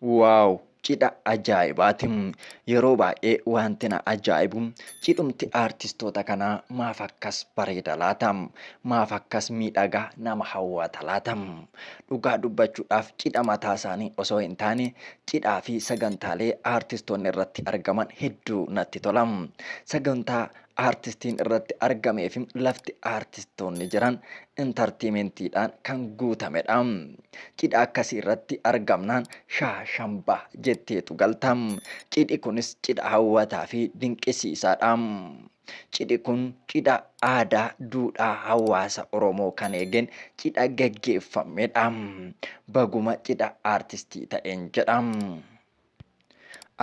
Waaw! Cidha ajaa'ibaatii! Yeroo baay'ee wanti na ajaa'ibu cidhumti artistoota kanaa maaf akkas bareeda laata? Maaf akkas miidhagaa nama hawwata laata? Dhugaa dubbachuudhaaf cidha mataa isaanii osoo hin taane cidhaa fi sagantaalee artistoonni irratti argaman hedduu natti tola. Sagantaa artistiin irratti argamee fi lafti artistoonni jiran intartiimentiidhaan kan guutamedha. Cidha akkasii irratti argamnaan shaashambaa jetteetu galta. Cidhi kunis cidha hawwataa fi dinqisiisaadha. Cidhi kun cidha aadaa, duudhaa hawaasa Oromoo kan eegeen cidha gaggeeffamedha. Baguma cidha artistii ta'een jedha.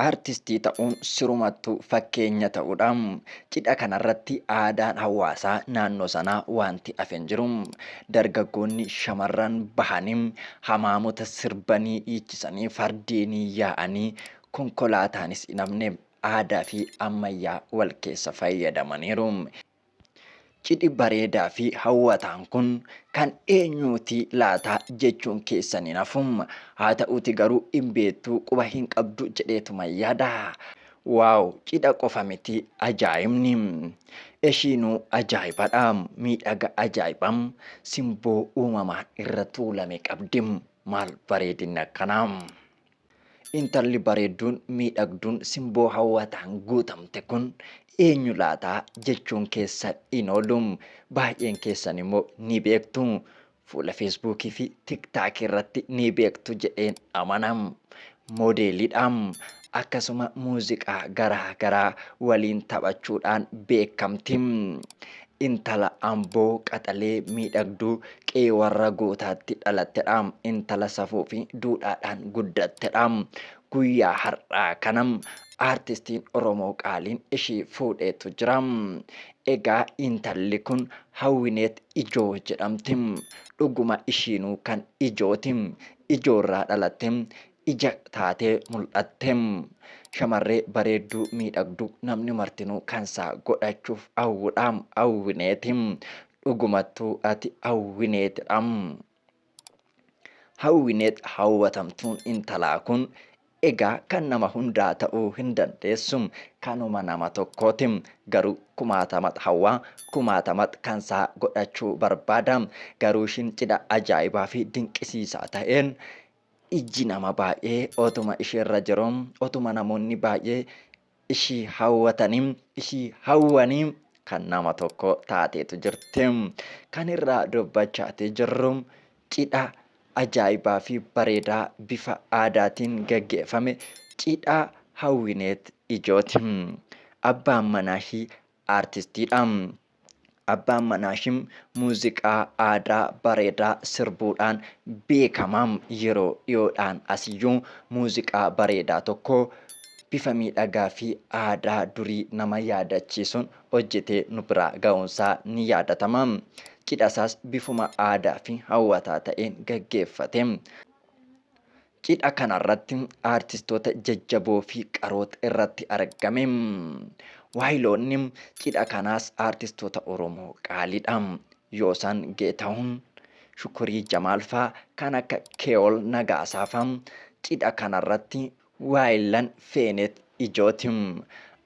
Artistii ta'uun sirumattuu fakkeenya ta'uudha. Cidha kanarratti aadaan hawaasaa naannoo sanaa wanti hafe hin jiru. Dargaggoonni shamarran bahanii hamaamota sirbanii dhiichisanii fardeenii yaa'anii konkolaataanis hin hafne aadaa fi ammayyaa wal keessa fayyadamaniiru. Cidhi bareedaa fi hawwataan kun kan eenyuuti laata jechuun keessan hin hafu. Haa ta'uuti garuu hin beektuu quba hin qabdu jedheetuma yaada. Waaw! Cidha qofa miti ajaa'ibni. Ishiinuu ajaa'ibadha. Miidhaga ajaa'ibaa simboo uumamaan irra tuulame qabdi. Maal bareedinni akkanaa! Intalli bareedduun miidhagduun simboo hawwataan guutamte kun eenyu laataa jechuun keessan hin oolu. Baay'een keessan immoo ni beektu. Fuula feesbuukii fi tiktaakii irratti ni beektu jedheen amana. Moodeeliidha. Akkasuma muuziqaa garaa garaa waliin taphachuudhaan beekamti. Intala Amboo qaxalee miidhagduu qe'ee warra gootaatti dhalattedha. Intala safuu fi duudhaadhaan guddattedha. Guyyaa har'aa kana artistiin Oromoo qaaliin ishii fuudheetu jira. Egaa intalli kun Hawwineet Ijoo jedhamti. Dhuguma ishiinuu kan ijooti. Ijoorraa dhalatte. Ija taatee mul'atte. Shamarree bareedduu miidhagduu namni martinuu kansaa godhachuuf hawwudha. Hawwineeti. Dhugumattuu ati Hawwineetidha. Hawwineet hawwatamtuun intalaa kun egaa kan nama hundaa ta'uu hin dandeessu. Kanuma nama tokkooti. Garuu kumaatamat hawwaa, kumaatamat kansaa godhachuu barbaada. Garuu ishiin cidha ajaa'ibaa fi dinqisiisaa ta'een iji nama baay'ee otuma isheerra jiru, otuma namoonni baay'ee ishii hawwatanii, ishii hawwanii kan nama tokko taateetu jirti. Kan irraa dubbachaa jirru cidha ajaa'ibaa fi bareedaa bifa aadaatiin gaggeeffame cidha Hawwineet Ijooti. Abbaan manaa ishii artistiidha. Abbaan manaa ishii muuziqaa aadaa bareedaa sirbuudhaan beekama. Yeroo dhiyoodhaan asiyyuu muuziqaa bareedaa tokko bifa miidhagaa fi aadaa durii nama yaadachiisuun hojjetee nu biraa ga'uunsaa ni yaadatama. Cidha isaas bifuma aadaa fi hawwataa ta'een gaggeeffate. Cidha kanarratti artistoota jajjaboo fi qaroota irratti argame. Waayiloonni cidha kanaas artistoota Oromoo qaaliidha. Yoosan Geetahuun, Shukurii Jamaal fa'aa kan akka Kee'ol Nagaasaa fa'aa cidha kanarratti waayilan Feenet Ijooti.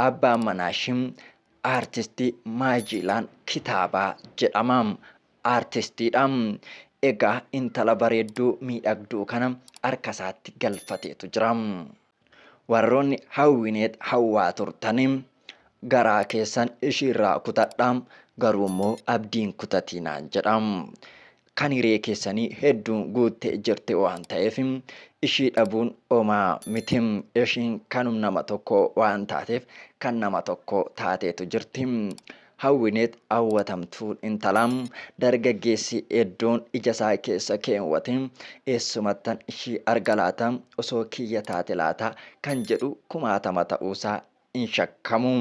Abbaan manaa ishii artistii Maajilaan Kitaabaa jedhama. Artistiidha. Egaa intala bareedduu miidhagduu kana harka isaatti galfateetu jira. Warroonni Hawwineet hawwaa turtanii garaa keessan ishiirraa kutadhaa. Garuu immoo abdiin kutatinaan jedha. Kan hiree keessanii hedduun guuttee jirti waan ta'eef ishii dhabuun homaa miti. Ishiin kanum nama tokko waan taateef kan nama tokko taateetu jirti. Hawwineet hawwatamtuun intalaa dargaggeessi hedduun ija isaa keessa keewwate eessumattan ishii arga laata osoo kiyya taate laata kan jedhu kumaatama ta'uusaa hin shakkamu.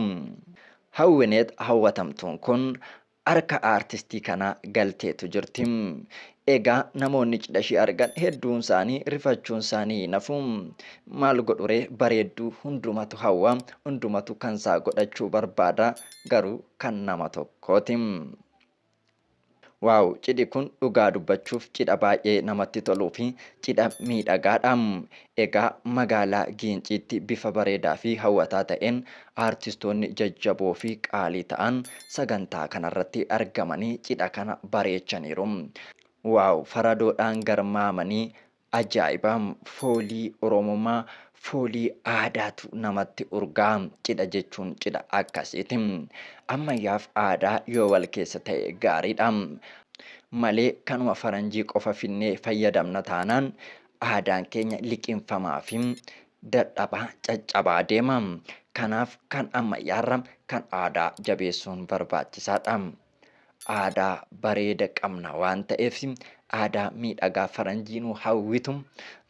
Hawwineet hawwatamtuun kun harka artistii kanaa galteetu jirti. Egaa namoonni cidha ishii argan hedduun isaanii rifachuun isaanii hin hafu. Maal godhure bareedduu hundumatu hawwa, hundumatu kansaa godhachuu barbaada. Garuu kan nama tokkooti. Waaw, cidhi kun dhugaa dubbachuuf cidha baay'ee namatti toluu fi cidha miidhagaadha. Egaa magaalaa Giinciitti bifa bareedaa fi hawwataa ta'een artistoonni jajjaboo fi qaalii ta'an sagantaa kanarratti argamanii cidha kana bareechaniiru. Waaw, faradoodhaan garmaamanii ajaa'iba! Foolii Oromummaa, foolii aadaatu namatti urgaa. Cidha jechuun cidha akkasiiti. Ammayyaaf aadaa yoo wal keessa ta'e gaariidha. Malee kanuma faranjii qofa finnee fayyadamna taanaan aadaan keenya liqimfamaa fi dadhabaa caccabaa deema. Kanaaf kan ammayyaarra kan aadaa jabeessuun barbaachisaadha. Aadaa bareeda qabna waan ta'eef aadaa miidhagaa faranjii nu hawwitu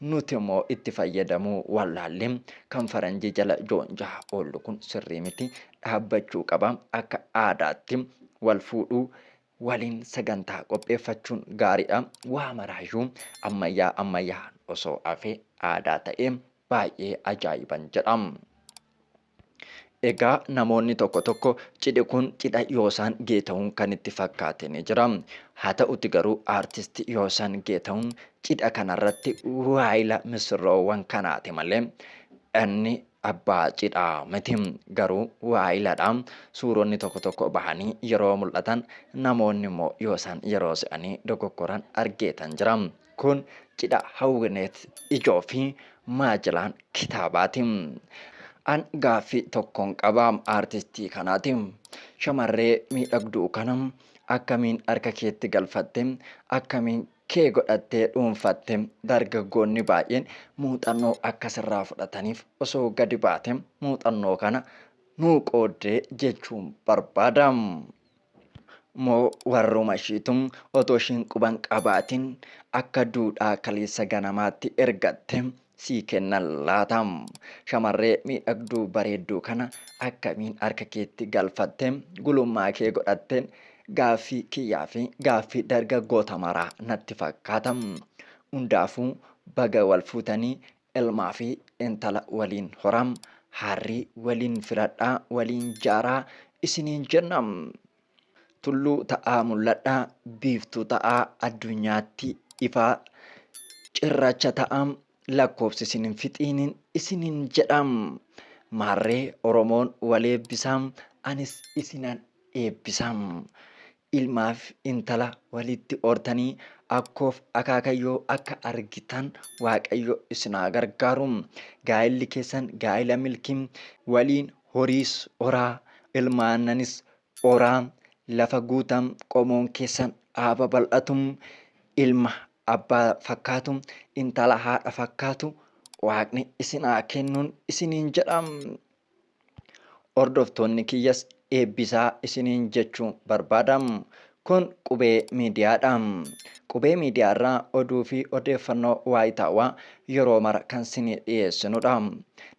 nuti immoo itti fayyadamuu wallaallee kan faranjii jala joonjaa oollu kun sirrii miti, dhaabbachuu qaba. Akka aadaatti wal fuudhuu waliin sagantaa qopheeffachuun gaariidha. Waa maraayyuu ammayyaa osoo hafee aadaa ta'ee baay'ee ajaa'iban jedha. Egaa namoonni tokko tokko cidhi kun cidha Yoosan Geetaahuun kan itti fakkaate ni jira. Haa ta'uti garuu artistii Yoosan Geetaahuun cidha kanarratti waayila misirroowwan kanaati malee inni abbaa cidhaa miti. Garuu waayiladha. Suuronni tokko tokko bahanii yeroo mul'atan namoonni immoo Yoosan yeroo se'anii dogoggoran argeetan jira. Kun cidha Hawwineet Ijoo fi Maajilaan Kitaabaati. An gaaffii tokkoon qaba artistii kanaati. Shamarree miidhagduu kana akkamiin harka keetti galfatte? Akkamiin kee godhattee dhuunfatte? Dargaggoonni baay'een muuxannoo akkasirraa fudhataniif osoo gadi baate muuxannoo kana nuu qooddee jechuun barbaada. Moo warruma ishiitu otoo ishiin quban qabaatiin akka duudhaa kaleessa ganamaatti ergatte sii kennan laata? Shamarree miidhagduu bareedduu kana akkamiin harka keetti galfatte? Gulummaa kee godhatte? Gaaffii kiyyaa fi gaaffii dargaggoota maraa natti fakkaata. Hundaafuu baga wal fuutanii ilmaa fi intala waliin horaa, harrii waliin filadhaa, waliin jaaraa isiniin jenna. Tulluu ta'aa mul'adhaa, biiftuu ta'aa addunyaatti ifaa cirracha ta'aa lakkoofsi isin hin fixiiniin isiniin jedham. Maarree Oromoon wal eebbisaa, anis isinan eebbisaa. Ilmaaf intala walitti hortanii akkoof akaakayyoo akka argitan Waaqayyo isin haa gargaaru. Gaa'illi keessan gaa'ila milkii, waliin horiis horaa, ilmaannanis horaa. Lafa guutam qomoon keessan haa babal'atu. Ilma abbaa fakkaatu, intala haadha fakkaatu Waaqni isin haa kennuun isiniin jedham. Hordoftoonni kiyyas eebbisaa isiniin jechuun barbaadam. Kun qubee miidiyaadha. Qubee miidiyaarraa oduu fi odeeffannoo waayitaawaa yeroo mara kan isinii dhiyeessinudha.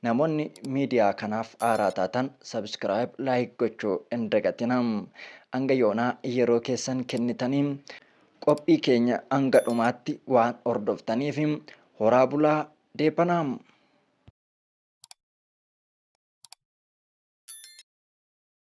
Namoonni miidiyaa kanaaf haaraa taatan sabskiraayib, laayik gochuu hin dagatinaa. Hanga yoonaa yeroo keessan kennitanii qophii keenya hanga dhumaatti waan hordoftaniif horaa bulaa deebanaa.